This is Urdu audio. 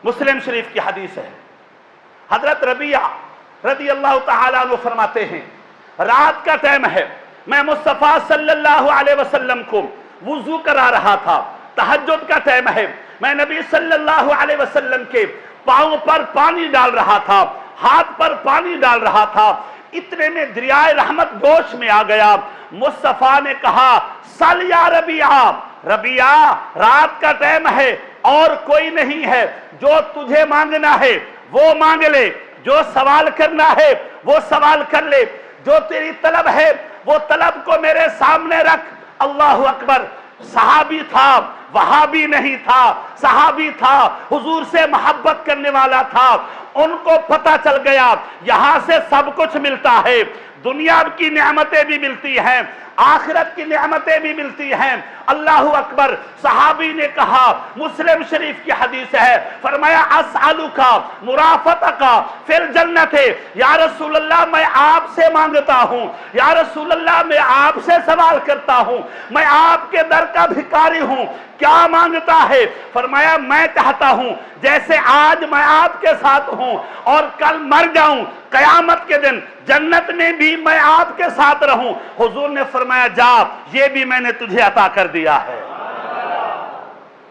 مسلم شریف کی حدیث ہے، حضرت ربیعہ رضی اللہ تعالیٰ عنہ فرماتے ہیں رات کا ٹائم ہے، میں مصطفیٰ صلی اللہ علیہ وسلم کو وضو کرا رہا تھا، تہجد کا ٹائم ہے، میں نبی صلی اللہ علیہ وسلم کے پاؤں پر پانی ڈال رہا تھا، ہاتھ پر پانی ڈال رہا تھا، اتنے میں دریائے رحمت گوش میں آ گیا۔ مصطفیٰ نے کہا سل یا ربیعہ، ربیعہ رات کا ٹائم ہے اور کوئی نہیں ہے، جو تجھے مانگنا ہے وہ مانگ لے، جو سوال کرنا ہے وہ سوال کر لے، جو تیری طلب ہے وہ طلب کو میرے سامنے رکھ۔ اللہ اکبر، صحابی تھا، وہابی نہیں تھا، صحابی تھا، حضور سے محبت کرنے والا تھا، ان کو پتہ چل گیا یہاں سے سب کچھ ملتا ہے، دنیا کی نعمتیں بھی ملتی ہیں، آخرت کی نعمتیں بھی ملتی ہیں۔ اللہ اکبر، صحابی نے کہا، مسلم شریف کی حدیث ہے، فرمایا اسألک مرافقتک فی الجنت، یا رسول اللہ میں آپ سے مانگتا ہوں، یا رسول اللہ میں آپ سے سوال کرتا ہوں، میں آپ کے در کا بھکاری ہوں، کیا مانگتا ہے؟ فرمایا میں چاہتا ہوں جیسے آج میں آپ کے ساتھ ہوں اور کل مر جاؤں، قیامت کے دن جنت میں بھی میں آپ کے ساتھ رہوں۔ حضور نے فرمایا جا، یہ بھی میں نے تجھے عطا کر دیا ہے۔